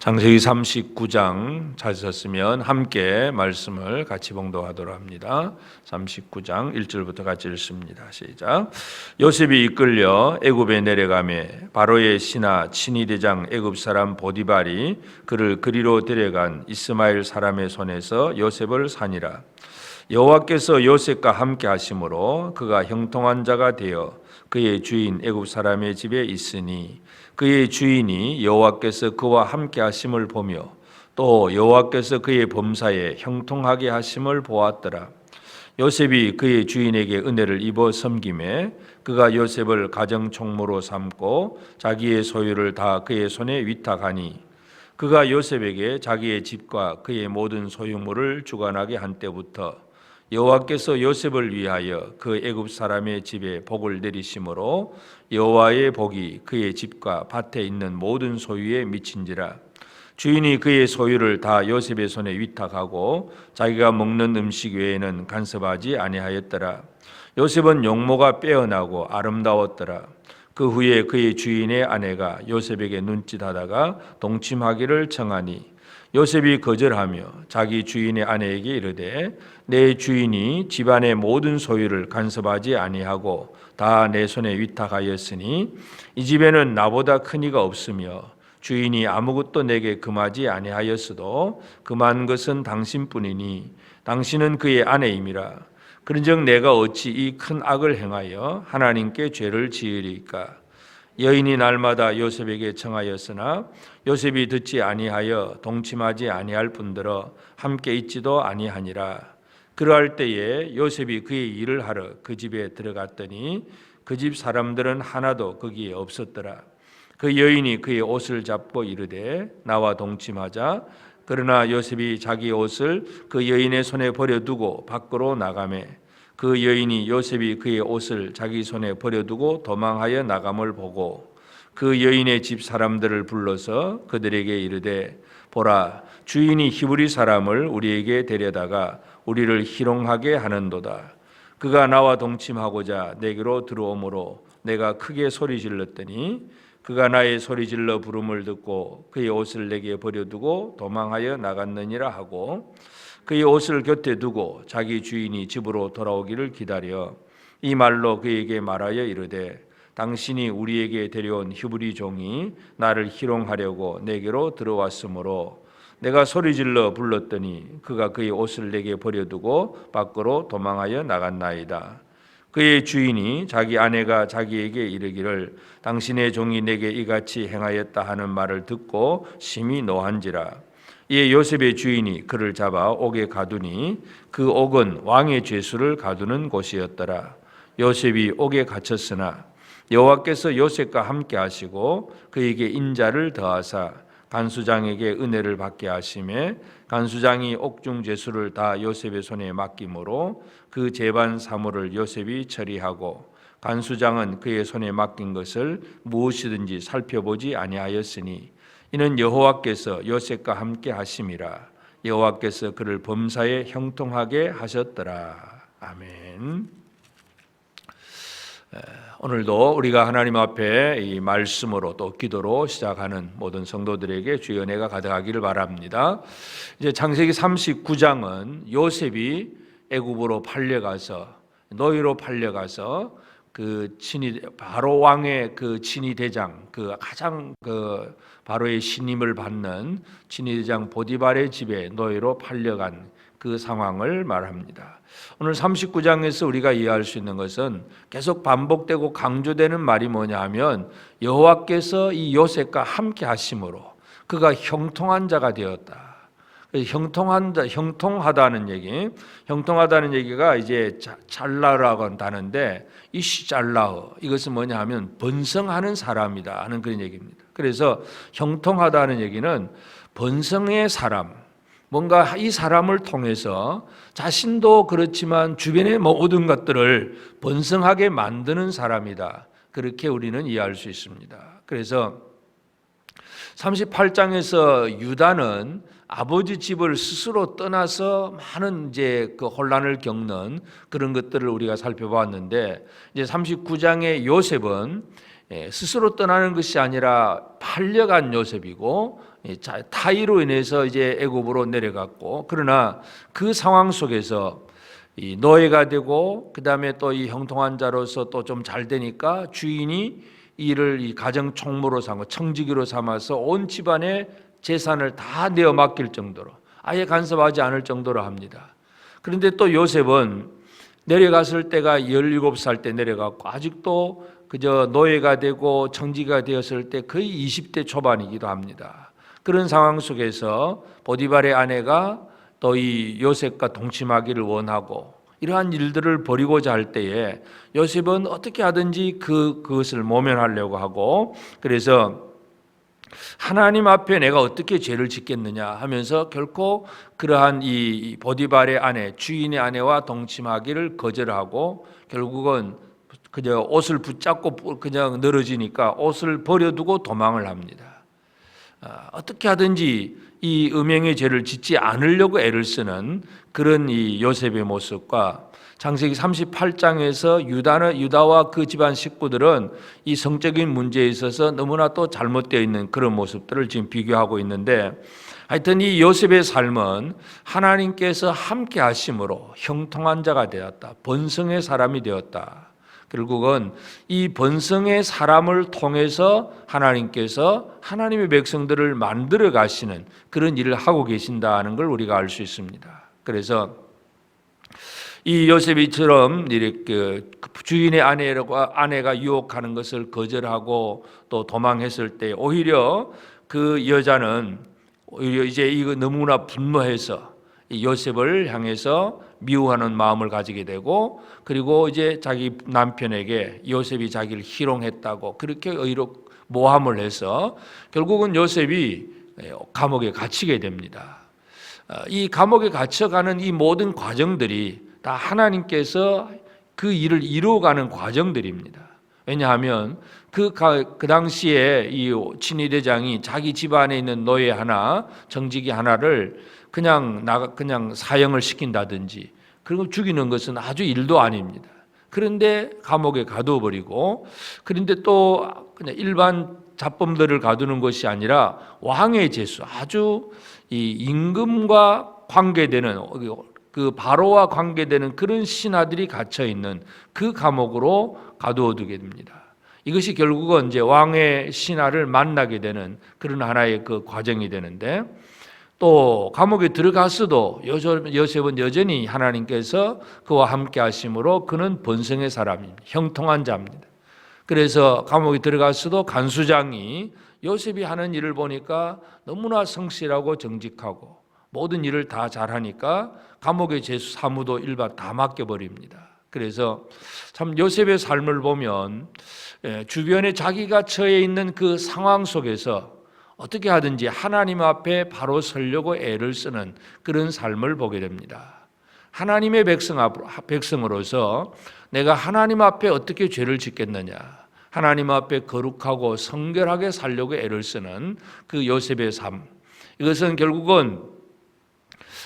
창세기 39장 찾으셨으면 함께 말씀을 같이 봉독하도록 합니다. 39장 1절부터 같이 읽습니다. 시작. 요셉이 이끌려 애굽에 내려가매 바로의 신하 친위대장 애굽 사람 보디발이 그를 그리로 데려간 이스마엘 사람의 손에서 요셉을 사니라. 여호와께서 요셉과 함께 하심으로 그가 형통한 자가 되어 그의 주인 애굽 사람의 집에 있으니 그의 주인이 여호와께서 그와 함께 하심을 보며 또 여호와께서 그의 범사에 형통하게 하심을 보았더라. 요셉이 그의 주인에게 은혜를 입어 섬김에 그가 요셉을 가정 총무로 삼고 자기의 소유를 다 그의 손에 위탁하니 그가 요셉에게 자기의 집과 그의 모든 소유물을 주관하게 한 때부터 여호와께서 요셉을 위하여 그 애굽 사람의 집에 복을 내리심으로 여호와의 복이 그의 집과 밭에 있는 모든 소유에 미친지라. 주인이 그의 소유를 다 요셉의 손에 위탁하고 자기가 먹는 음식 외에는 간섭하지 아니하였더라. 요셉은 용모가 빼어나고 아름다웠더라. 그 후에 그의 주인의 아내가 요셉에게 눈짓하다가 동침하기를 청하니 요셉이 거절하며 자기 주인의 아내에게 이르되 내 주인이 집안의 모든 소유를 간섭하지 아니하고 다 내 손에 위탁하였으니 이 집에는 나보다 큰 이가 없으며 주인이 아무것도 내게 금하지 아니하였어도 금한 것은 당신뿐이니 당신은 그의 아내임이라. 그런즉 내가 어찌 이 큰 악을 행하여 하나님께 죄를 지으리까. 여인이 날마다 요셉에게 청하였으나 요셉이 듣지 아니하여 동침하지 아니할 뿐더러 함께 있지도 아니하니라. 그러할 때에 요셉이 그의 일을 하러 그 집에 들어갔더니 그 집 사람들은 하나도 거기에 없었더라. 그 여인이 그의 옷을 잡고 이르되 나와 동침하자. 그러나 요셉이 자기 옷을 그 여인의 손에 버려두고 밖으로 나가매 그 여인이 요셉이 그의 옷을 자기 손에 버려두고 도망하여 나감을 보고 그 여인의 집 사람들을 불러서 그들에게 이르되 보라, 주인이 히브리 사람을 우리에게 데려다가 우리를 희롱하게 하는도다. 그가 나와 동침하고자 내게로 들어오므로 내가 크게 소리 질렀더니 그가 나의 소리 질러 부름을 듣고 그의 옷을 내게 버려두고 도망하여 나갔느니라 하고 그의 옷을 곁에 두고 자기 주인이 집으로 돌아오기를 기다려 이 말로 그에게 말하여 이르되 당신이 우리에게 데려온 히브리 종이 나를 희롱하려고 내게로 들어왔으므로 내가 소리질러 불렀더니 그가 그의 옷을 내게 버려두고 밖으로 도망하여 나갔나이다. 그의 주인이 자기 아내가 자기에게 이르기를 당신의 종이 내게 이같이 행하였다 하는 말을 듣고 심히 노한지라. 이에 요셉의 주인이 그를 잡아 옥에 가두니 그 옥은 왕의 죄수를 가두는 곳이었더라. 요셉이 옥에 갇혔으나 여호와께서 요셉과 함께 하시고 그에게 인자를 더하사 간수장에게 은혜를 받게 하심에 간수장이 옥중 죄수를 다 요셉의 손에 맡김으로 그 재반 사물을 요셉이 처리하고 간수장은 그의 손에 맡긴 것을 무엇이든지 살펴보지 아니하였으니 이는 여호와께서 요셉과 함께 하심이라. 여호와께서 그를 범사에 형통하게 하셨더라. 아멘. 오늘도 우리가 하나님 앞에 이 말씀으로 또 기도로 시작하는 모든 성도들에게 주의 은혜가 가득하기를 바랍니다. 이제 창세기 39장은 요셉이 애굽으로 팔려가서 노예로 팔려가서 그 바로 왕의 그 친위 대장 그 가장 그 바로의 신임을 받는 친위 대장 보디발의 집에 노예로 팔려간 그 상황을 말합니다. 오늘 39장에서 우리가 이해할 수 있는 것은 계속 반복되고 강조되는 말이 뭐냐 하면 여호와께서 이 요셉과 함께 하심으로 그가 형통한 자가 되었다. 형통하다는 얘기가 이제 잘라라고 한다는데 이시잘라흐 이것은 뭐냐 하면 번성하는 사람이다 하는 그런 얘기입니다. 그래서 형통하다는 얘기는 번성의 사람, 뭔가 이 사람을 통해서 자신도 그렇지만 주변의 모든 것들을 번성하게 만드는 사람이다. 그렇게 우리는 이해할 수 있습니다. 그래서 38장에서 유다는 아버지 집을 스스로 떠나서 많은 이제 그 혼란을 겪는 그런 것들을 우리가 살펴봤는데 이제 39장의 요셉은 스스로 떠나는 것이 아니라 팔려간 요셉이고 타의로 인해서 이제 애굽으로 내려갔고, 그러나 그 상황 속에서 이 노예가 되고 그다음에 또 이 형통한 자로서 또 좀 잘 되니까 주인이 이를 이 가정 총무로 삼고 청지기로 삼아서 온 집안의 재산을 다 내어 맡길 정도로, 아예 간섭하지 않을 정도로 합니다. 그런데 또 요셉은 내려갔을 때가 17살 때 내려갔고 아직도 그저 노예가 되고 청지기가 되었을 때 거의 20대 초반이기도 합니다. 그런 상황 속에서 보디발의 아내가 또 이 요셉과 동침하기를 원하고 이러한 일들을 벌이고자 할 때에 요셉은 어떻게 하든지 그것을 모면하려고 하고, 그래서 하나님 앞에 내가 어떻게 죄를 짓겠느냐 하면서 결코 그러한 이 보디발의 아내, 주인의 아내와 동침하기를 거절하고 결국은 그저 옷을 붙잡고 그냥 늘어지니까 옷을 버려두고 도망을 합니다. 어떻게 하든지 이 음행의 죄를 짓지 않으려고 애를 쓰는 그런 이 요셉의 모습과 창세기 38장에서 유다와 그 집안 식구들은 이 성적인 문제에 있어서 너무나 또 잘못되어 있는 그런 모습들을 지금 비교하고 있는데, 하여튼 이 요셉의 삶은 하나님께서 함께 하심으로 형통한 자가 되었다. 번성의 사람이 되었다. 결국은 이 번성의 사람을 통해서 하나님께서 하나님의 백성들을 만들어 가시는 그런 일을 하고 계신다는 걸 우리가 알 수 있습니다. 그래서 이 요셉이처럼 이렇게 주인의 아내가 유혹하는 것을 거절하고 또 도망했을 때 오히려 그 여자는 오히려 이제 이거 너무나 분노해서 요셉을 향해서 미워하는 마음을 가지게 되고, 그리고 이제 자기 남편에게 요셉이 자기를 희롱했다고 그렇게 의로 모함을 해서 결국은 요셉이 감옥에 갇히게 됩니다. 이 감옥에 갇혀가는 이 모든 과정들이 다 하나님께서 그 일을 이루어가는 과정들입니다. 왜냐하면 그 당시에 이 친위대장이 자기 집안에 있는 노예 하나, 정직이 하나를 그냥 사형을 시킨다든지 그리고 죽이는 것은 아주 일도 아닙니다. 그런데 감옥에 가두어버리고, 그런데 또 그냥 일반 잡범들을 가두는 것이 아니라 왕의 제수, 아주 이 임금과 관계되는 그 바로와 관계되는 그런 신하들이 갇혀 있는 그 감옥으로 가두어두게 됩니다. 이것이 결국은 이제 왕의 신하를 만나게 되는 그런 하나의 그 과정이 되는데, 또 감옥에 들어갔어도 요셉은 여전히 하나님께서 그와 함께 하심으로 그는 번성의 사람입니다. 형통한 자입니다. 그래서 감옥에 들어갔어도 간수장이 요셉이 하는 일을 보니까 너무나 성실하고 정직하고 모든 일을 다 잘하니까 감옥의 제수 사무도 일반 다 맡겨버립니다. 그래서 참 요셉의 삶을 보면 주변에 자기가 처해 있는 그 상황 속에서 어떻게 하든지 하나님 앞에 바로 서려고 애를 쓰는 그런 삶을 보게 됩니다. 하나님의 백성으로서 내가 하나님 앞에 어떻게 죄를 짓겠느냐, 하나님 앞에 거룩하고 성결하게 살려고 애를 쓰는 그 요셉의 삶, 이것은 결국은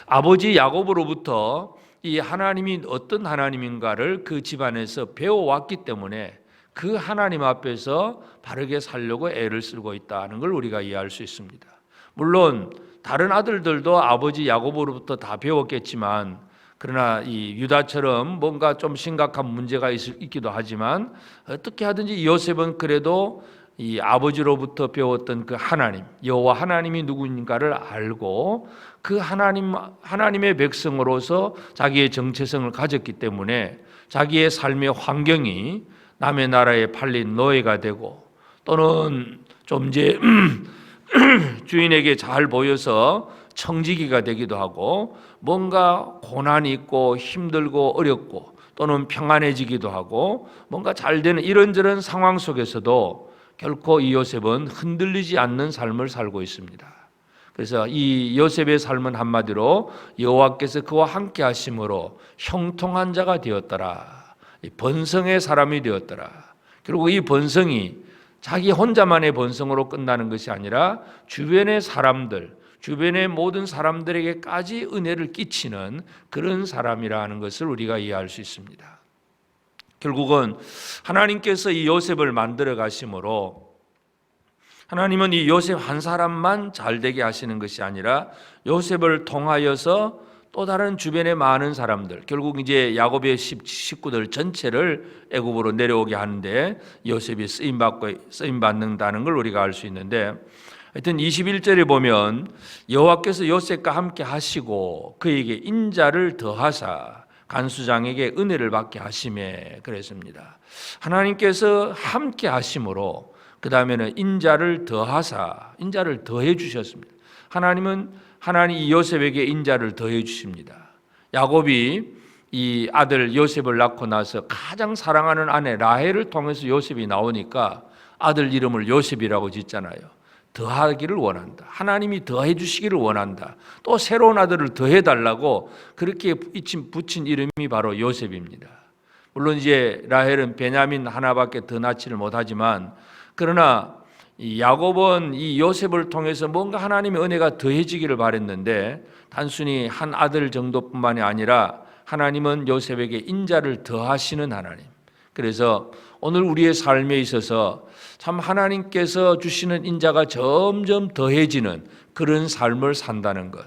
아버지 야곱으로부터 이 하나님이 어떤 하나님인가를 그 집안에서 배워왔기 때문에 그 하나님 앞에서 바르게 살려고 애를 쓰고 있다는 걸 우리가 이해할 수 있습니다. 물론 다른 아들들도 아버지 야곱으로부터 다 배웠겠지만, 그러나 이 유다처럼 뭔가 좀 심각한 문제가 있기도 하지만 어떻게 하든지 요셉은 그래도 이 아버지로부터 배웠던 그 하나님, 여호와 하나님이 누구인가를 알고 그 하나님의 백성으로서 자기의 정체성을 가졌기 때문에 자기의 삶의 환경이 남의 나라에 팔린 노예가 되고, 또는 좀 이제 주인에게 잘 보여서 청지기가 되기도 하고, 뭔가 고난이 있고 힘들고 어렵고 또는 평안해지기도 하고 뭔가 잘 되는 이런저런 상황 속에서도 결코 이 요셉은 흔들리지 않는 삶을 살고 있습니다. 그래서 이 요셉의 삶은 한마디로 여호와께서 그와 함께 하심으로 형통한 자가 되었더라, 번성의 사람이 되었더라. 그리고 이 번성이 자기 혼자만의 번성으로 끝나는 것이 아니라 주변의 사람들, 주변의 모든 사람들에게까지 은혜를 끼치는 그런 사람이라는 것을 우리가 이해할 수 있습니다. 결국은 하나님께서 이 요셉을 만들어 가심으로 하나님은 이 요셉 한 사람만 잘되게 하시는 것이 아니라 요셉을 통하여서 또 다른 주변의 많은 사람들, 결국 이제 야곱의 식구들 전체를 애굽으로 내려오게 하는데 요셉이 쓰임 받는다는 걸 우리가 알 수 있는데, 하여튼 21절에 보면 여호와께서 요셉과 함께 하시고 그에게 인자를 더하사 간수장에게 은혜를 받게 하심에 그랬습니다. 하나님께서 함께 하심으로 그 다음에는 인자를 더하사, 인자를 더해 주셨습니다. 하나님 이 요셉에게 인자를 더해 주십니다. 야곱이 이 아들 요셉을 낳고 나서 가장 사랑하는 아내 라헬을 통해서 요셉이 나오니까 아들 이름을 요셉이라고 짓잖아요. 더하기를 원한다. 하나님이 더해 주시기를 원한다. 또 새로운 아들을 더해 달라고 그렇게 붙인 이름이 바로 요셉입니다. 물론 이제 라헬은 베냐민 하나밖에 더 낳지를 못하지만, 그러나 이 야곱은 이 요셉을 통해서 뭔가 하나님의 은혜가 더해지기를 바랬는데 단순히 한 아들 정도뿐만이 아니라 하나님은 요셉에게 인자를 더하시는 하나님. 그래서 오늘 우리의 삶에 있어서 참 하나님께서 주시는 인자가 점점 더해지는 그런 삶을 산다는 것,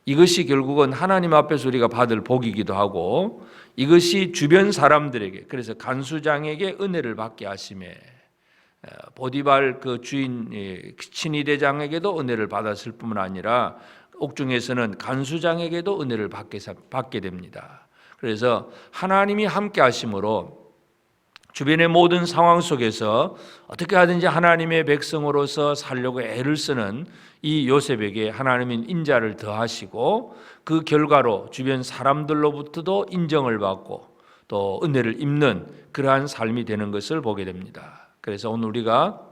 이것이 결국은 하나님 앞에서 우리가 받을 복이기도 하고, 이것이 주변 사람들에게, 그래서 간수장에게 은혜를 받게 하심에, 보디발 그 주인 친위대장에게도 은혜를 받았을 뿐만 아니라 옥중에서는 간수장에게도 은혜를 받게 됩니다. 그래서 하나님이 함께 하심으로 주변의 모든 상황 속에서 어떻게 하든지 하나님의 백성으로서 살려고 애를 쓰는 이 요셉에게 하나님은 인자를 더하시고 그 결과로 주변 사람들로부터도 인정을 받고 또 은혜를 입는 그러한 삶이 되는 것을 보게 됩니다. 그래서 오늘 우리가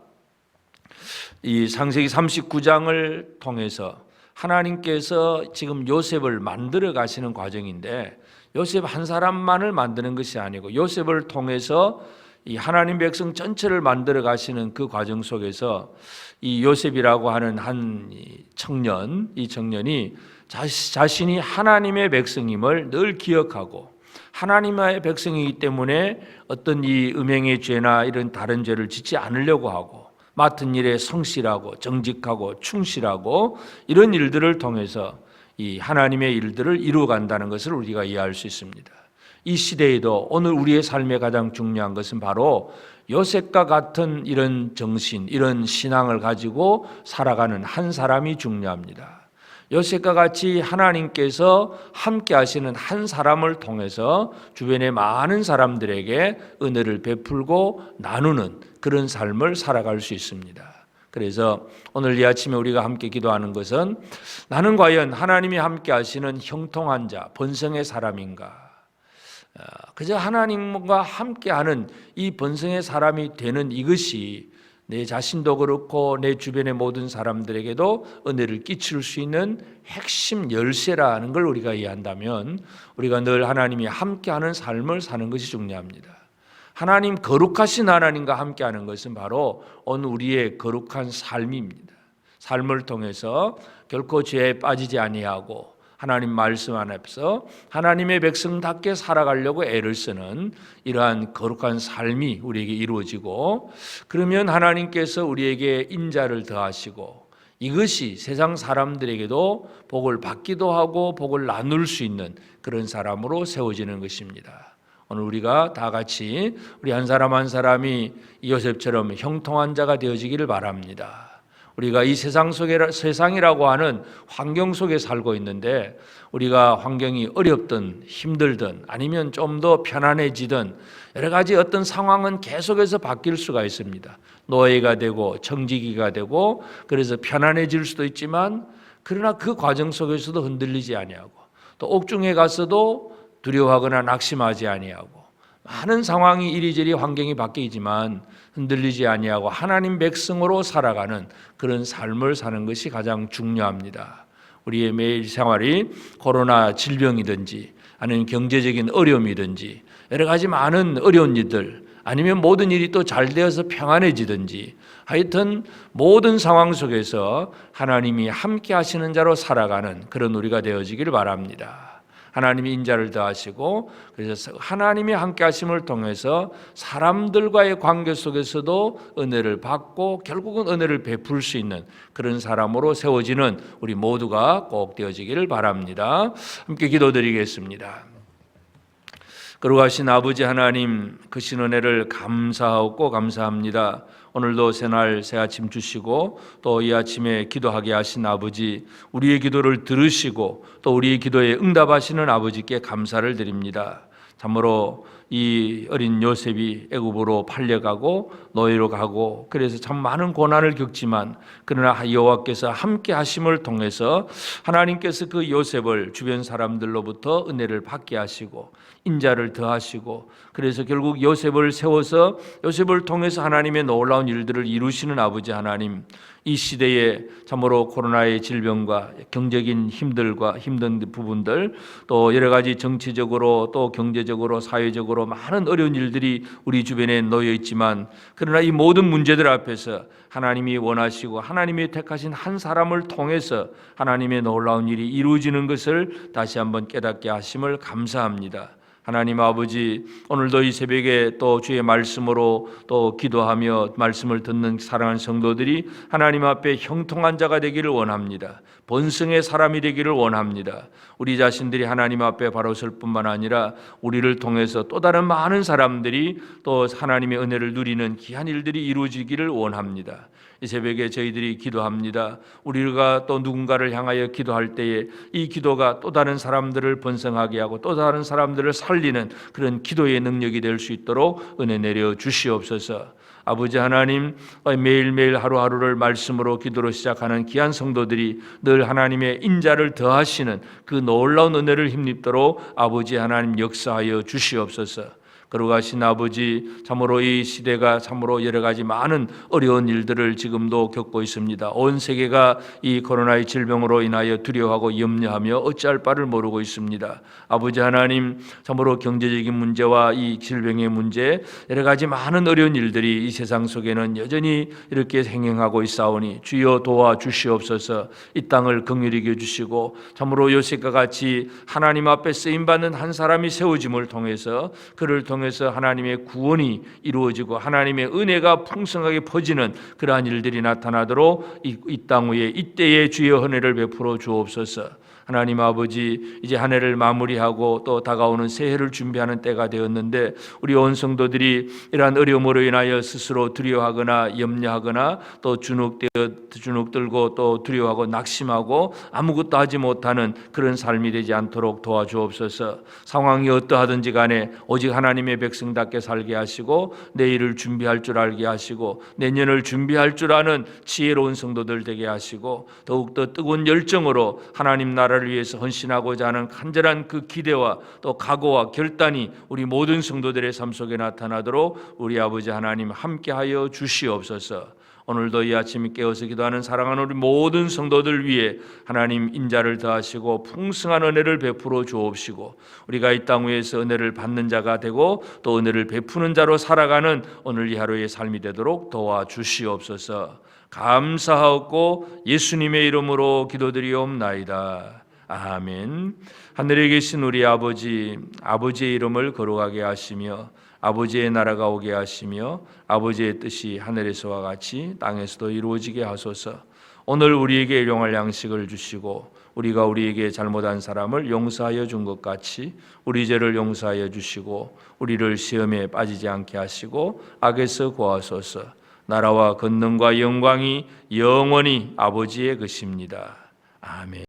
이 창세기 39장을 통해서 하나님께서 지금 요셉을 만들어 가시는 과정인데, 요셉 한 사람만을 만드는 것이 아니고 요셉을 통해서 이 하나님 백성 전체를 만들어 가시는 그 과정 속에서 이 요셉이라고 하는 한 청년, 이 청년이 자신이 하나님의 백성임을 늘 기억하고 하나님의 백성이기 때문에 어떤 이 음행의 죄나 이런 다른 죄를 짓지 않으려고 하고 맡은 일에 성실하고 정직하고 충실하고 이런 일들을 통해서 이 하나님의 일들을 이루어간다는 것을 우리가 이해할 수 있습니다. 이 시대에도 오늘 우리의 삶에 가장 중요한 것은 바로 요셉과 같은 이런 정신, 이런 신앙을 가지고 살아가는 한 사람이 중요합니다. 요셉과 같이 하나님께서 함께 하시는 한 사람을 통해서 주변의 많은 사람들에게 은혜를 베풀고 나누는 그런 삶을 살아갈 수 있습니다. 그래서 오늘 이 아침에 우리가 함께 기도하는 것은, 나는 과연 하나님이 함께 하시는 형통한 자, 번성의 사람인가? 그저 하나님과 함께하는 이 번성의 사람이 되는 이것이 내 자신도 그렇고 내 주변의 모든 사람들에게도 은혜를 끼칠 수 있는 핵심 열쇠라는 걸 우리가 이해한다면 우리가 늘 하나님이 함께하는 삶을 사는 것이 중요합니다. 하나님, 거룩하신 하나님과 함께하는 것은 바로 오늘 우리의 거룩한 삶입니다. 삶을 통해서 결코 죄에 빠지지 아니하고 하나님 말씀 안에서 하나님의 백성답게 살아가려고 애를 쓰는 이러한 거룩한 삶이 우리에게 이루어지고, 그러면 하나님께서 우리에게 인자를 더하시고 이것이 세상 사람들에게도 복을 받기도 하고 복을 나눌 수 있는 그런 사람으로 세워지는 것입니다. 오늘 우리가 다 같이 우리 한 사람 한 사람이 요셉처럼 형통한 자가 되어지기를 바랍니다. 우리가 이 세상이라고 하는 환경 속에 살고 있는데, 우리가 환경이 어렵든 힘들든 아니면 좀 더 편안해지든 여러 가지 어떤 상황은 계속해서 바뀔 수가 있습니다. 노예가 되고 청지기가 되고, 그래서 편안해질 수도 있지만 그러나 그 과정 속에서도 흔들리지 아니하고, 또 옥중에 가서도 두려워하거나 낙심하지 아니하고, 많은 상황이 이리저리 환경이 바뀌지만 흔들리지 아니하고 하나님 백성으로 살아가는 그런 삶을 사는 것이 가장 중요합니다. 우리의 매일 생활이 코로나 질병이든지 아니면 경제적인 어려움이든지 여러 가지 많은 어려운 일들, 아니면 모든 일이 또 잘 되어서 평안해지든지, 하여튼 모든 상황 속에서 하나님이 함께 하시는 자로 살아가는 그런 우리가 되어지기를 바랍니다. 하나님이 인자를 더하시고, 그래서 하나님이 함께 하심을 통해서 사람들과의 관계 속에서도 은혜를 받고 결국은 은혜를 베풀 수 있는 그런 사람으로 세워지는 우리 모두가 꼭 되어지기를 바랍니다. 함께 기도드리겠습니다. 거룩하신 아버지 하나님, 크신 은혜를 감사하고 감사합니다. 오늘도 새날 새아침 주시고 또 이 아침에 기도하게 하신 아버지, 우리의 기도를 들으시고 또 우리의 기도에 응답하시는 아버지께 감사를 드립니다. 참으로 이 어린 요셉이 애굽으로 팔려가고 노예로 가고 그래서 참 많은 고난을 겪지만, 그러나 여호와께서 함께 하심을 통해서 하나님께서 그 요셉을 주변 사람들로부터 은혜를 받게 하시고 인자를 더하시고, 그래서 결국 요셉을 세워서 요셉을 통해서 하나님의 놀라운 일들을 이루시는 아버지 하나님, 이 시대에 참으로 코로나의 질병과 경제적인 힘들과 힘든 부분들, 또 여러 가지 정치적으로 또 경제적으로 사회적으로 많은 어려운 일들이 우리 주변에 놓여 있지만, 그러나 이 모든 문제들 앞에서 하나님이 원하시고 하나님이 택하신 한 사람을 통해서 하나님의 놀라운 일이 이루어지는 것을 다시 한번 깨닫게 하심을 감사합니다. 하나님 아버지, 오늘도 이 새벽에 또 주의 말씀으로 또 기도하며 말씀을 듣는 사랑하는 성도들이 하나님 앞에 형통한 자가 되기를 원합니다. 본성의 사람이 되기를 원합니다. 우리 자신들이 하나님 앞에 바로 설 뿐만 아니라 우리를 통해서 또 다른 많은 사람들이 또 하나님의 은혜를 누리는 귀한 일들이 이루어지기를 원합니다. 이 새벽에 저희들이 기도합니다. 우리가 또 누군가를 향하여 기도할 때에 이 기도가 또 다른 사람들을 번성하게 하고 또 다른 사람들을 살리는 그런 기도의 능력이 될 수 있도록 은혜 내려 주시옵소서. 아버지 하나님, 매일매일 하루하루를 말씀으로 기도로 시작하는 귀한 성도들이 늘 하나님의 인자를 더하시는 그 놀라운 은혜를 힘입도록 아버지 하나님 역사하여 주시옵소서. 거룩하신 아버지, 참으로 이 시대가 참으로 여러 가지 많은 어려운 일들을 지금도 겪고 있습니다. 온 세계가 이 코로나의 질병으로 인하여 두려워하고 염려하며 어찌할 바를 모르고 있습니다. 아버지 하나님, 참으로 경제적인 문제와 이 질병의 문제, 여러 가지 많은 어려운 일들이 이 세상 속에는 여전히 이렇게 행행하고 있사오니 주여 도와주시옵소서. 이 땅을 긍휼히 여겨주시고 참으로 요셉과 같이 하나님 앞에 쓰임받는 한 사람이 세워짐을 통해서 그를 통해서 하나님의 구원이 이루어지고 하나님의 은혜가 풍성하게 퍼지는 그러한 일들이 나타나도록 이 땅 위에 이때에 주의 은혜를 베풀어 주옵소서. 하나님 아버지, 이제 한 해를 마무리하고 또 다가오는 새해를 준비하는 때가 되었는데, 우리 온 성도들이 이러한 어려움으로 인하여 스스로 두려워하거나 염려하거나 또 주눅들고 또 두려워하고 낙심하고 아무것도 하지 못하는 그런 삶이 되지 않도록 도와주옵소서. 상황이 어떠하든지 간에 오직 하나님의 백성답게 살게 하시고 내일을 준비할 줄 알게 하시고 내년을 준비할 줄 아는 지혜로운 성도들 되게 하시고, 더욱더 뜨거운 열정으로 하나님 나라를 위해서 헌신하고자 하는 간절한 그 기대와 또 각오와 결단이 우리 모든 성도들의 삶 속에 나타나도록 우리 아버지 하나님 함께하여 주시옵소서. 오늘도 이 아침에 깨어서 기도하는 사랑하는 우리 모든 성도들 위해 하나님 인자를 더하시고 풍성한 은혜를 베풀어 주옵시고, 우리가 이 땅 위에서 은혜를 받는 자가 되고 또 은혜를 베푸는 자로 살아가는 오늘 이 하루의 삶이 되도록 도와주시옵소서. 감사하고 예수님의 이름으로 기도드리옵나이다. 아멘. 하늘에 계신 우리 아버지, 아버지의 이름을 거룩하게 하시며 아버지의 나라가 오게 하시며 아버지의 뜻이 하늘에서와 같이 땅에서도 이루어지게 하소서. 오늘 우리에게 일용할 양식을 주시고 우리가 우리에게 잘못한 사람을 용서하여 준 것 같이 우리 죄를 용서하여 주시고 우리를 시험에 빠지지 않게 하시고 악에서 구하소서. 나라와 권능과 영광이 영원히 아버지의 것입니다. 아멘.